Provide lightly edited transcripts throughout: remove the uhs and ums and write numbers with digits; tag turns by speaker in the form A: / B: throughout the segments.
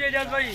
A: एजाज भाई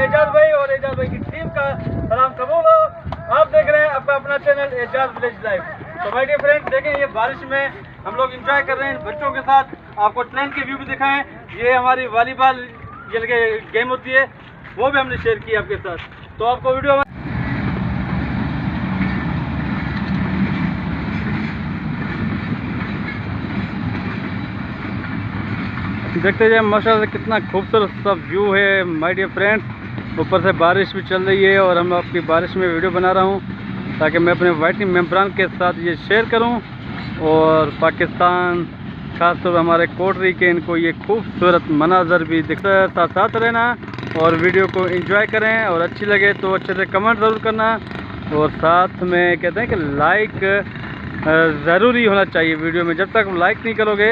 A: एजाज भाई और एजाज भाई की टीम का सलाम कबूल हो। आप देख रहे हैं आपका अपना चैनल एजाज विलेज लाइव। तो माय डियर फ्रेंड्स, देखें ये बारिश में हम लोग एंजॉय कर रहे हैं बच्चों के साथ। आपको ट्रेन के व्यू भी दिखाएं। ये हमारी वॉलीबॉल गेम होती है, वो भी हमने शेयर की आपके साथ। तो आपको वीडियो देखते जाए माशाल्लाह कितना खूबसूरत सा व्यू है माय डियर फ्रेंड्स। ऊपर से बारिश भी चल रही है और हम आपकी बारिश में वीडियो बना रहा हूँ ताकि मैं अपने वाइटी मेम्बरान के साथ ये शेयर करूँ और पाकिस्तान खासतौर पर हमारे कोटरी के इनको ये खूबसूरत मनाजर भी दिखता है। साथ रहना और वीडियो को एंजॉय करें और अच्छी लगे तो अच्छे से कमेंट ज़रूर करना और साथ में कहते हैं कि लाइक ज़रूरी होना चाहिए वीडियो में। जब तक लाइक नहीं करोगे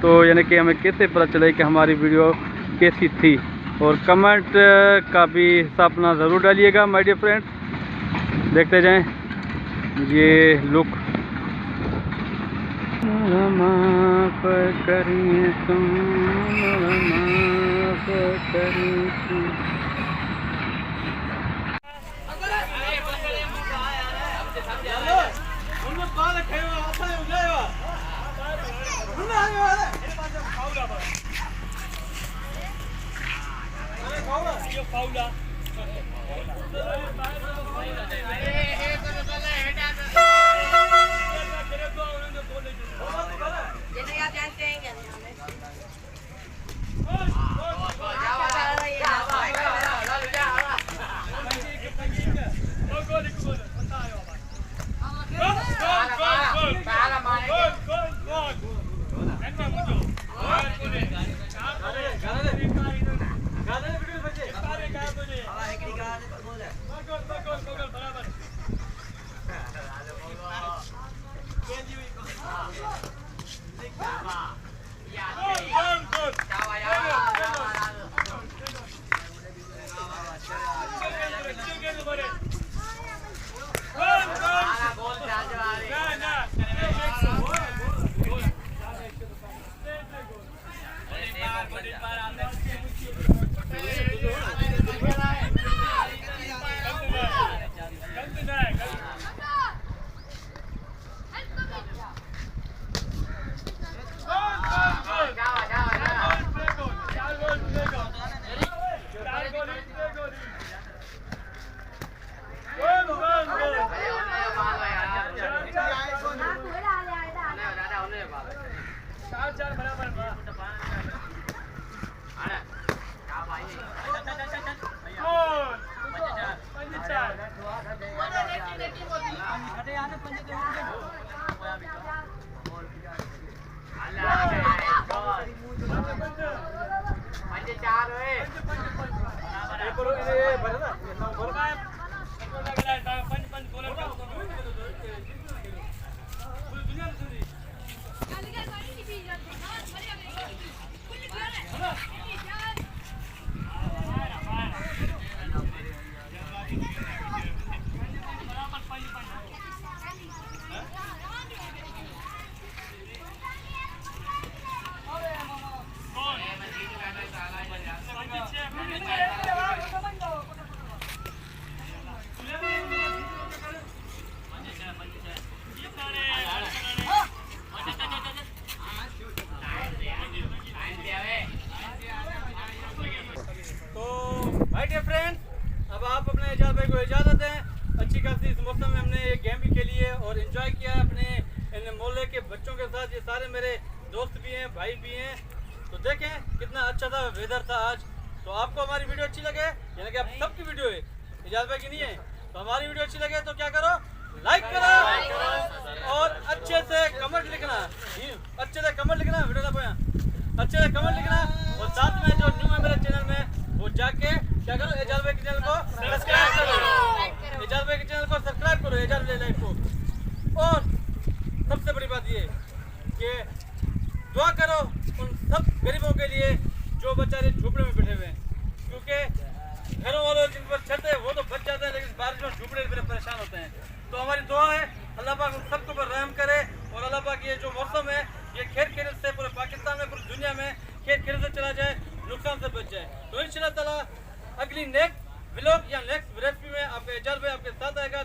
A: तो यानी कि हमें कैसे पता चले कि हमारी वीडियो कैसी थी। और कमेंट का भी हिसाब अपना ज़रूर डालिएगा माय डियर फ्रेंड्स। देखते जाएं ये लुक। माफ़ करिए तुम, माफ़ करिए तुम। अच्छी खासी इस मौसम में हमने ये गेम भी खेली है और एंजॉय किया अपने इन मोहल्ले के बच्चों के साथ। ये सारे मेरे दोस्त भी हैं, भाई भी हैं। तो देखें कितना अच्छा था वेदर था आज। तो आपको हमारी वीडियो अच्छी लगे, यानी कि आप सबकी वीडियो है, इजाज़ भाई की नहीं है, तो हमारी वीडियो अच्छी लगे तो क्या करो, लाइक करो और अच्छे से कमेंट लिखना, अच्छे से कमेंट लिखना, वीडियो ना पाया, अच्छे से कमेंट लिखना। और साथ में जो न्यू है मेरे चैनल में वो जाके क्या करो, एजाज भाई के चैनल को सब्सक्राइब करो, एजाज भाई के चैनल को सब्सक्राइब करो, एजाज भाई लाइफ को। और सबसे बड़ी बात ये कि दुआ करो उन सब गरीबों के लिए जो बेचारे झोपड़े में बैठे हुए हैं, क्योंकि घरों वालों जिन पर छत है वो तो बच जाते हैं, लेकिन बारिश में झोपड़े में परेशान होते हैं। तो हमारी दुआ है अल्लाह पाक उन सबके ऊपर रहम करे और अल्लाह पाक ये जो मौसम है ये खेल खेल से पूरे पाकिस्तान में, पूरी दुनिया में खेल खेल से चला जाए, नुकसान से बच जाए। तो इंशाल्लाह ताला अगली नेक्स्ट व्लॉग या नेक्स्ट रेसिपी में आपका एजाज भाई आपके साथ आएगा।